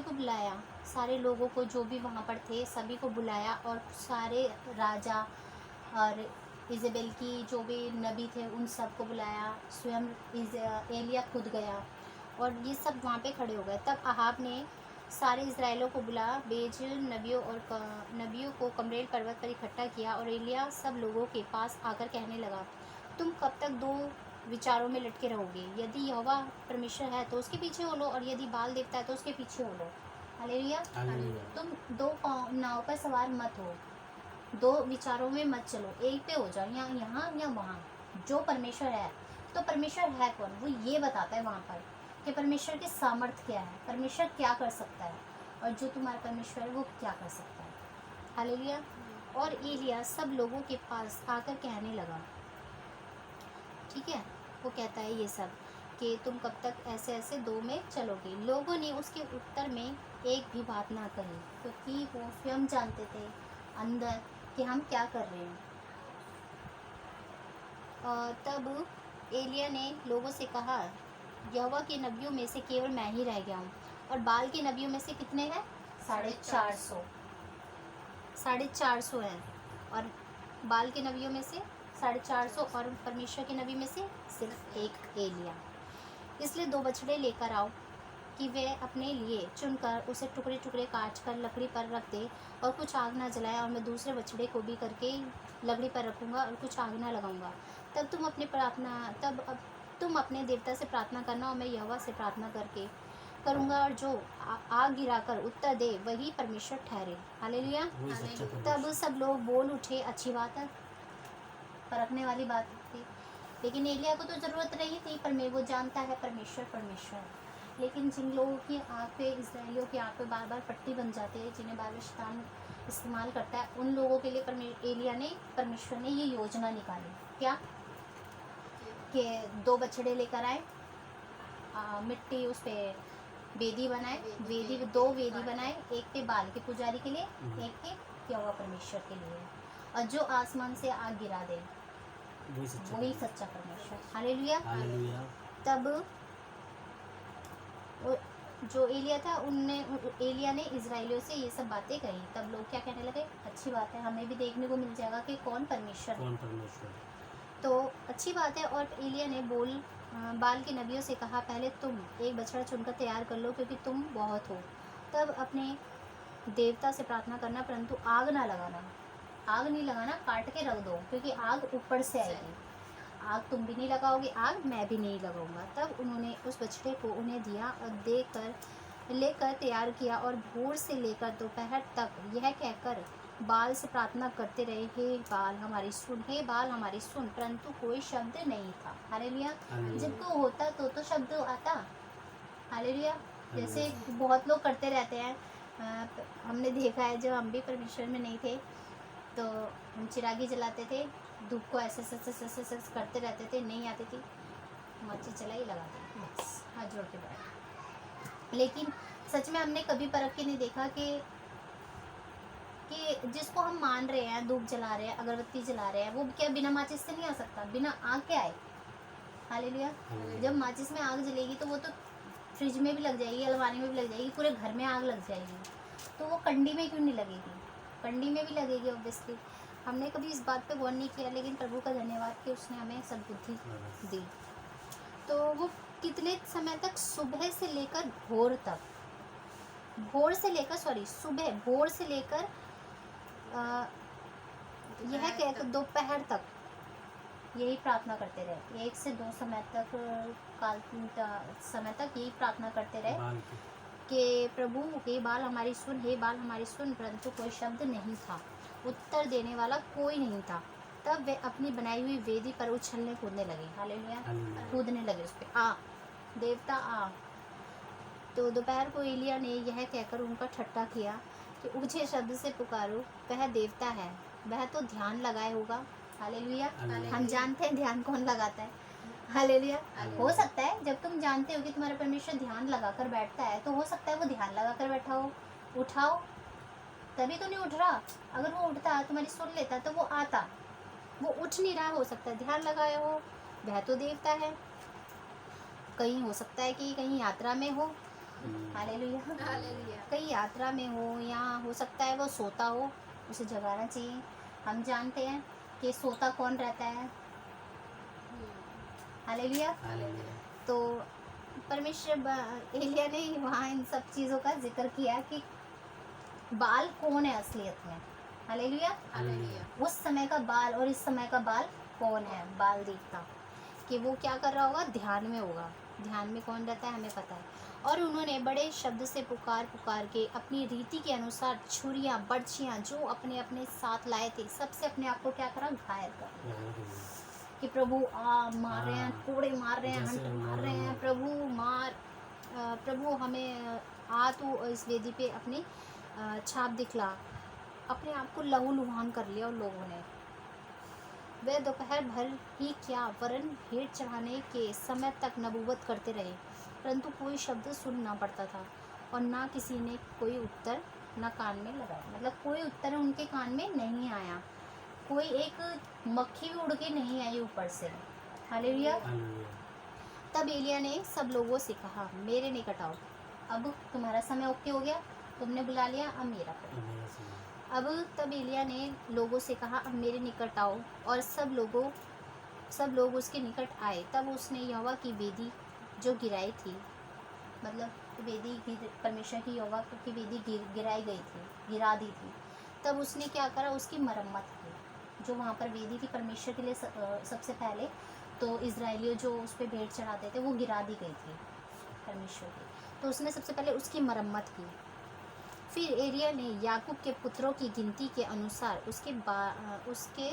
इज़राइलियों को बुलाया, सारे लोगों को जो भी वहाँ पर थे सभी को बुलाया, और सारे राजा और इज़ेबेल की जो भी नबी थे उन सब को बुलाया। स्वयं एलिया खुद गया और ये सब वहाँ पे खड़े हो गए। तब अहाब ने सारे इज़राइलों को बुला भेज नबियों को कमरेल पर्वत पर इकट्ठा किया, और एलिया सब लोगों के पास आकर कहने लगा, तुम कब तक दो विचारों में लटके रहोगे? यदि यहोवा परमेश्वर है तो उसके पीछे हो लो, और यदि बाल देवता है तो उसके पीछे हो लो। हालेलुया। तुम दो नाव पर सवार मत हो, दो विचारों में मत चलो, एक पे हो जाओ, या यहाँ या वहाँ। जो परमेश्वर है, तो परमेश्वर है कौन? वो ये बताता है वहाँ पर कि परमेश्वर की सामर्थ्य क्या है, परमेश्वर क्या कर सकता है, और जो तुम्हारा परमेश्वर है वो क्या कर सकता है। हालेलुया। और एलिया सब लोगों के पास आकर कहने लगा, ठीक है, वो कहता है ये सब कि तुम कब तक ऐसे ऐसे दो में चलोगे। लोगों ने उसके उत्तर में एक भी बात ना कही, क्योंकि वो स्वयं जानते थे अंदर कि हम क्या कर रहे हैं। तब एलिया ने लोगों से कहा, यहोवा के नबियों में से केवल मैं ही रह गया हूँ, और बाल के नबियों में से कितने हैं? 450। 450 हैं, और बाल के नबियों में से 450, और परमेश्वर के नबी में से सिर्फ एक एलिया। इसलिए 2 बछड़े लेकर आओ कि वे अपने लिए चुनकर उसे टुकड़े टुकड़े काट कर लकड़ी पर रख दे, और कुछ आग ना जलाए, और मैं दूसरे बछड़े को भी करके लकड़ी पर रखूँगा और कुछ आग ना लगाऊँगा। तब तुम अपने देवता से प्रार्थना करना, और मैं यहोवा से प्रार्थना करूँगा, और जो आग गिराकर उत्तर दे वही परमेश्वर ठहरे। हालेलुया। तब सब लोग बोल उठे, अच्छी बात है, परखने वाली बात थी। लेकिन एलिया को तो ज़रूरत नहीं थी, पर वो जानता है परमेश्वर है। लेकिन जिन लोगों की आँख पे, इज़राइलियों की आँख पे बार बार पट्टी बन जाती है, जिन्हें बार बार शैतान इस्तेमाल करता है, उन लोगों के लिए परमेश्वर ने ये योजना निकाली। क्या? कि 2 बछड़े लेकर आए, मिट्टी उस पर वेदी बनाए, 2 वेदी बनाए, एक पे बाल के पुजारी के लिए, एक पे यहोवा परमेश्वर के लिए, और जो आसमान से आग गिरा दे वही सच्चा परमेश्वर। हालेलुया। तब जो एलिया ने इज़राइलियों से ये सब बातें कही। तब लोग क्या कहने लगे, अच्छी बात है, हमें भी देखने को मिल जाएगा कि कौन परमेश्वर है। तो अच्छी बात है। और एलिया ने बाल के नबियों से कहा, पहले तुम एक बछड़ा चुनकर तैयार कर लो, क्योंकि तुम बहुत हो। तब अपने देवता से प्रार्थना करना, परंतु आग नहीं लगाना, काट के रख दो, क्योंकि आग ऊपर से आएगी। आग तुम भी नहीं लगाओगे, आग मैं भी नहीं लगाऊंगा। तब उन्होंने उस बछड़े को उन्हें दिया, और लेकर तैयार किया, और भोर से लेकर दोपहर तक यह कहकर बाल से प्रार्थना करते रहे, हे बाल हमारी सुन, हे बाल हमारी सुन, परंतु कोई शब्द नहीं था। हालेलुया। जिनको होता तो शब्द आता। हालेलुया। जैसे बहुत लोग करते रहते हैं, हमने देखा है, जब हम भी परमेश्वर में नहीं थे तो हम चिरागी जलाते थे, धूप को ऐसे करते रहते थे, नहीं आती थी, माचिस जलाई लगाते, बस हाथ जोड़ के बैठ। लेकिन सच में हमने कभी परख के नहीं देखा कि जिसको हम मान रहे हैं, धूप जला रहे हैं, अगरबत्ती जला रहे हैं, वो क्या बिना माचिस से नहीं आ सकता? बिना आग के आए। हालेलुया। जब माचिस में आग जलेगी तो वो तो फ्रिज में भी लग जाएगी, अलमारी में भी लग जाएगी, पूरे घर में आग लग जाएगी, तो वो कंडी में क्यों नहीं लगेगी? कंडी में भी लगेगी ऑब्वियसली। हमने कभी इस बात पे गौर नहीं किया, लेकिन प्रभु का धन्यवाद कि उसने हमें सद्बुद्धि दी। तो वो कितने समय तक? सुबह से लेकर भोर से लेकर यह कहकर दोपहर तक यही प्रार्थना करते रहे। 1 से 2 समय तक यही प्रार्थना करते रहे कि प्रभु, हे बाल हमारी सुन, हे बाल हमारी सुन, परंतु कोई शब्द नहीं था, उत्तर देने वाला कोई नहीं था। तब वे अपनी बनाई हुई वेदी पर उछलने कूदने लगे। हालेलुया। कूदने लगे उस पर, आ देवता आ। तो दोपहर को एलिया ने यह कहकर उनका ठट्ठा किया कि ऊंचे शब्द से पुकारो, वह देवता है, वह तो ध्यान लगाए होगा। हालेलुया। हम जानते हैं ध्यान कौन लगाता है। हालेलुया। हो सकता है जब तुम जानते हो कि तुम्हारा परमेश्वर ध्यान लगा कर बैठता है, तो हो सकता है वो ध्यान लगा कर बैठा हो। उठाओ, तभी तो नहीं उठ रहा। अगर वो उठता, तुम्हारी सुन लेता, तो वो आता। वो उठ नहीं रहा, हो सकता है ध्यान लगाया हो, वह तो देवता है। कहीं हो सकता है कि कहीं यात्रा में हो, हालेलुया। हालेलुया। कहीं यात्रा में हो या हो सकता है वो सोता हो, उसे जगाना चाहिए। हम जानते हैं कि सोता कौन रहता है। हालेलुया। हालेलुया। तो एलिया ने वहाँ इन सब चीज़ों का जिक्र किया कि बाल कौन है असलियत में। हालेलुया। हालेलुया। उस समय का बाल और इस समय का बाल कौन है। बाल देखता कि वो क्या कर रहा होगा, ध्यान में होगा। ध्यान में कौन रहता है हमें पता है। और उन्होंने बड़े शब्द से पुकार पुकार के अपनी रीति के अनुसार छुरियाँ बर्छियाँ जो अपने अपने साथ लाए थे, सबसे अपने आप को क्या करा, घायल कर दिया। कि प्रभु मार रहे हैं, कोड़े मार रहे हैं, जैसे हंटर मार रहे हैं, प्रभु मार, प्रभु हमें तू इस वेदी पे अपनी छाप दिखला। अपने आप को लहूलुहान कर लिया उन लोगों ने। वे दोपहर भर ही क्या वरन भेंट चढ़ाने के समय तक नबूवत करते रहे, परंतु कोई शब्द सुन ना पड़ता था और ना किसी ने कोई उत्तर ना कान में लगाया। मतलब कोई उत्तर उनके कान में नहीं आया, कोई एक मक्खी भी उड़ के नहीं आई ऊपर से। हालेलुया। तब एलिया ने सब लोगों से कहा, मेरे निकट आओ। अब तुम्हारा समय ओके हो गया, तुमने बुला लिया, अब मेरा करो। अब तब एलिया ने लोगों से कहा, अब मेरे निकट आओ। और सब लोग उसके निकट आए। तब उसने यहोवा की वेदी जो गिराई थी, मतलब वेदी परमेश्वर की यहोवा की वेदी गिराई गई थी, गिरा दी थी। तब उसने क्या करा, उसकी मरम्मत की। जो वहाँ पर वेदी थी परमेश्वर के लिए सबसे पहले तो इजराइलियों जो उस पर भेंट चढ़ाते थे वो गिरा दी गई थी परमेश्वर की, तो उसने सबसे पहले उसकी मरम्मत की। फिर एलिया ने याकूब के पुत्रों की गिनती के अनुसार उसके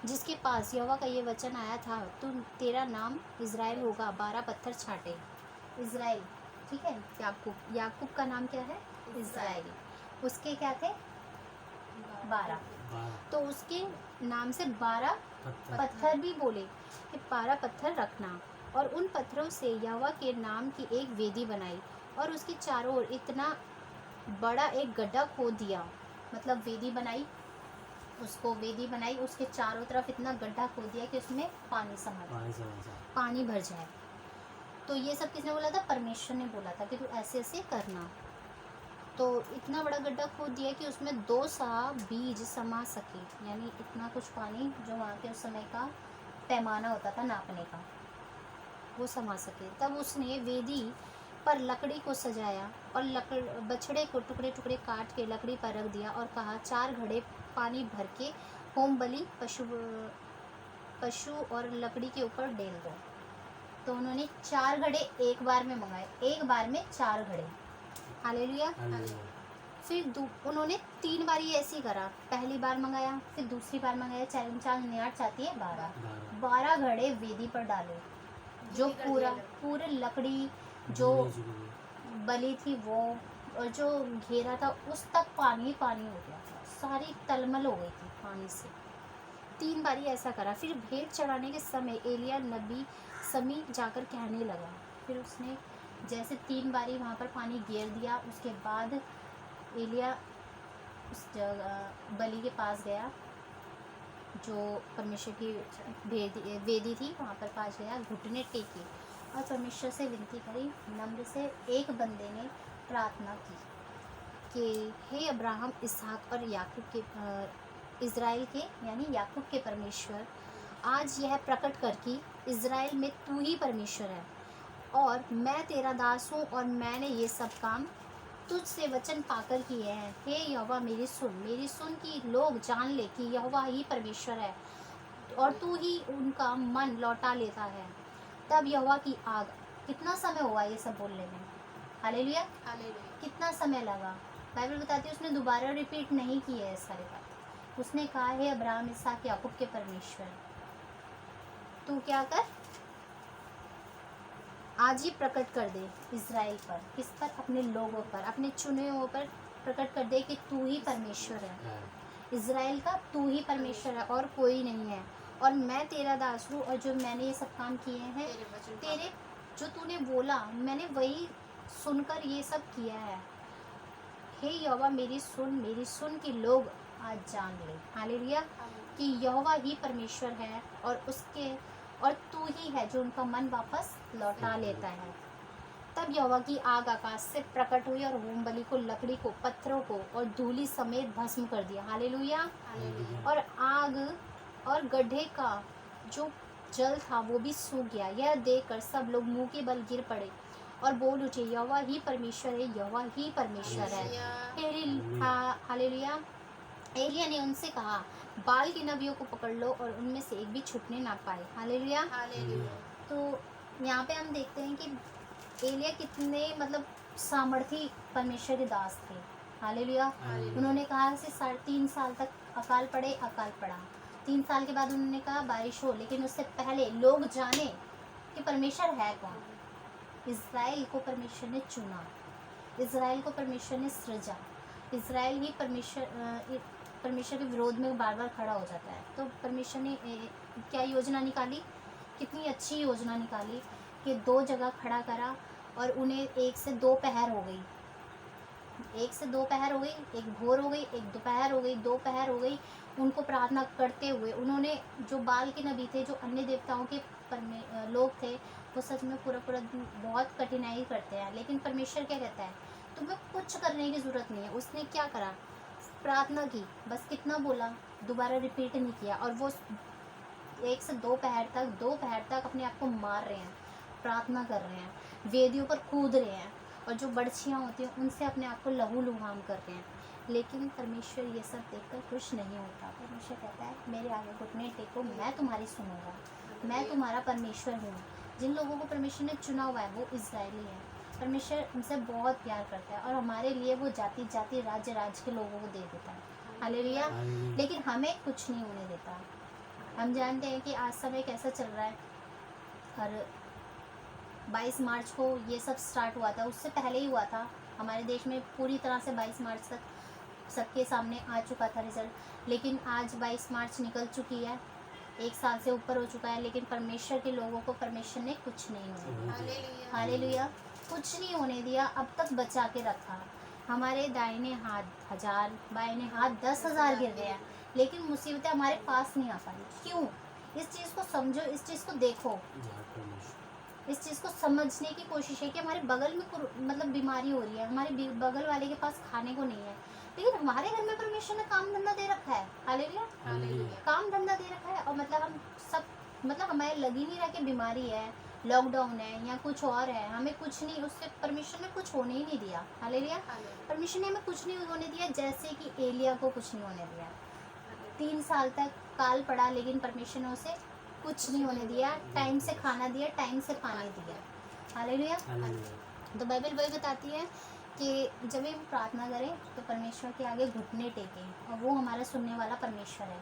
जिसके पास यहोवा का ये वचन आया था, तेरा नाम इज़राइल होगा, 12 पत्थर छाटे। इज़राइल, ठीक है। याकूब का नाम क्या है, इज़राइल। उसके क्या थे, 12। तो उसके नाम से 12 पत्थर भी बोले कि 12 पत्थर रखना। और उन पत्थरों से यहोवा के नाम की एक वेदी बनाई और उसके चारों ओर इतना बड़ा एक गड्ढा खोद दिया। मतलब वेदी बनाई, उसके चारों तरफ इतना गड्ढा खोद दिया कि उसमें पानी भर जाए। तो ये सब किसने बोला था, परमेश्वर ने बोला था कि तू ऐसे ऐसे करना। तो इतना बड़ा गड्ढा खोद दिया कि उसमें 2 सा बीज समा सके, यानी इतना कुछ पानी जो वहाँ के उस समय का पैमाना होता था नापने का, वो समा सके। तब उसने वेदी पर लकड़ी को सजाया और बछड़े को टुकड़े टुकड़े काट के लकड़ी पर रख दिया और कहा, 4 घड़े पानी भर के होम बलि पशु और लकड़ी के ऊपर डेल दो। तो उन्होंने 4 घड़े एक बार में मंगाए, एक बार में 4 घड़े। हालेलुया। फिर उन्होंने 3 बार ये ऐसे ही करा। पहली बार मंगाया, फिर दूसरी बार मंगाया, 4 चाहती है 12 घड़े वेदी पर डाले। जो पूरे लकड़ी जो बली थी वो और जो घेरा था उस तक पानी पानी हो गया था, सारी तलमल हो गई थी पानी से। 3 बारी ऐसा करा। फिर भेंट चढ़ाने के समय एलिया नबी समीप जाकर कहने लगा। फिर उसने जैसे 3 बारी वहाँ पर पानी घेर दिया, उसके बाद एलिया उस जगह बलि के पास गया जो परमेश्वर की वेदी थी, वहाँ पर पास गया, घुटने टेके और परमेश्वर से विनती करी। नम्र से एक बंदे ने प्रार्थना की कि हे अब्राहम, इसहाक और याकूब के इज़राइल के यानी याकूब के परमेश्वर, आज यह प्रकट कर कि इज़राइल में तू ही परमेश्वर है और मैं तेरा दास हूँ और मैंने ये सब काम तुझसे वचन पाकर किए हैं। हे यहोवा, मेरी सुन कि लोग जान ले कि यहोवा ही परमेश्वर है और तू ही उनका मन लौटा लेता है। तब यहोवा की आग, कितना समय हुआ ये सब बोलने में, हालेलुया, कितना समय लगा, बाइबल बताती है उसने दोबारा रिपीट नहीं की है सारी बात। उसने कहा, हे अब्राहम, इसहाक, याकूब के परमेश्वर, तू क्या कर, आज ही प्रकट कर दे इज़राइल पर। किस पर, अपने लोगों पर, अपने चुने हुओं पर प्रकट कर दे कि तू ही परमेश्वर है, इज़राइल का तू ही परमेश्वर है और कोई नहीं है। और मैं तेरा दास हूँ और जो मैंने ये सब काम किए हैं, तेरे जो तूने बोला मैंने वही सुनकर ये सब किया है। हे यहोवा, मेरी सुन कि लोग आज जान ले, हालेलुया, कि यहोवा ही परमेश्वर है और तू ही है जो उनका मन वापस लौटा लेता है। तब यहोवा की आग आकाश से प्रकट हुई और होम बलि को, लकड़ी को, पत्थरों को और धूलि समेत भस्म कर दिया। हालेलुया। और आग और गड्ढे का जो जल था वो भी सूख गया। यह देखकर सब लोग मुंह के बल गिर पड़े और बोल उठे, यहोवा ही परमेश्वर है, यहोवा ही परमेश्वर है। हालेलुया। एलिया ने उनसे कहा, बाल की नबियों को पकड़ लो और उनमें से एक भी छुटने ना पाए। हालेलुया। तो यहाँ पे हम देखते हैं कि एलिया कितने मतलब सामर्थी परमेश्वर के दास थे। हालेलुया। उन्होंने कहा कि 3.5 साल तक अकाल पड़े, अकाल पड़ा। 3 साल के बाद उन्होंने कहा बारिश हो, लेकिन उससे पहले लोग जाने कि परमेश्वर है कौन। इज़राइल को परमेश्वर ने चुना, इज़राइल को परमेश्वर ने सृजा। इज़राइल ही परमेश्वर के विरोध में बार बार खड़ा हो जाता है। तो परमेश्वर ने क्या योजना निकाली, कितनी अच्छी योजना निकाली कि 2 जगह खड़ा करा और उन्हें 1 से 2 पहर हो गई, 1 से 2 पहर हो गई, एक भोर हो गई, एक दोपहर हो गई, 2 पहर हो गई। उनको प्रार्थना करते हुए उन्होंने, जो बाल के नबी थे, जो अन्य देवताओं के लोग थे, वो सच में पूरा बहुत कठिनाई करते हैं। लेकिन परमेश्वर क्या कहता है, तुम्हें कुछ करने की ज़रूरत नहीं है। उसने क्या करा, प्रार्थना की, बस कितना बोला, दोबारा रिपीट नहीं किया। और वो 1 से 2 पहर तक अपने आप को मार रहे हैं, प्रार्थना कर रहे हैं, वेदियों पर कूद रहे हैं, और जो बड़छियाँ होती हैं उनसे अपने आप को लहू लुहान कर रहे हैं। लेकिन परमेश्वर ये सब देखकर खुश नहीं होता। परमेश्वर कहता है, मेरे आगे घुटने टेको, मैं तुम्हारी सुनूंगा, मैं तुम्हारा परमेश्वर हूँ। जिन लोगों को परमेश्वर ने चुना हुआ है वो इज़राइली है। परमेश्वर उनसे बहुत प्यार करता है और हमारे लिए वो जाति जाति राज्य राज्य के लोगों को दे देता है। हालेलुया। लेकिन हमें कुछ नहीं होने देता। हम जानते हैं कि आज समय कैसा चल रहा है, और 22 मार्च को ये सब स्टार्ट हुआ था, उससे पहले ही हुआ था हमारे देश में। पूरी तरह से 22 मार्च तक सबके सामने आ चुका था रिजल्ट। लेकिन आज 22 मार्च निकल चुकी है, 1 साल से ऊपर हो चुका है, लेकिन परमेश्वर के लोगों को परमेश्वर ने कुछ नहीं होने दिया। हालेलुया। कुछ नहीं होने दिया, अब तक बचा के रखा। हमारे दाहिने हाथ 1000, बाएं हाथ 10,000 गिर रहे हैं, लेकिन मुसीबतें हमारे पास नहीं आ पाई। क्यों? इस चीज़ को समझो, इस चीज़ को देखो, इस चीज़ को समझने की कोशिश है कि हमारे बगल में मतलब बीमारी हो रही है, हमारे बगल वाले के पास खाने को नहीं है, लेकिन हमारे घर में परमेश्वर ने काम धंधा दे रखा है। हालेलुया। काम धंधा दे रखा है, और मतलब हम सब, मतलब हमें लग ही नहीं रहा कि बीमारी है, लॉकडाउन है या कुछ और है, हमें कुछ नहीं, उससे परमेश्वर ने कुछ होने ही नहीं दिया। हालेलुया। परमेश्वर ने हमें कुछ नहीं होने दिया, जैसे कि एलिया को कुछ नहीं होने दिया। 3 साल तक काल पड़ा, लेकिन परमेश्वर ने उसे कुछ नहीं होने दिया। टाइम से खाना दिया, टाइम से पानी दिया। हालेलुया। तो बाइबल वही बताती है कि जब भी हम प्रार्थना करें तो परमेश्वर के आगे घुटने टेकें, और वो हमारा सुनने वाला परमेश्वर है।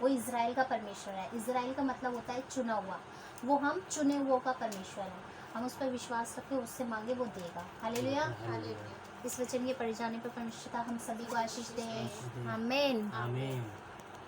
वो इज़राइल का परमेश्वर है। इज़राइल का मतलब होता है चुना हुआ। वो हम चुने हुओं का परमेश्वर है। हम उस पर विश्वास रखें, उससे मांगे, वो देगा। हालेलुया। इस वचन के पढ़े जाने पर परमेश्वर हम सभी को आशीष दें। आमीन।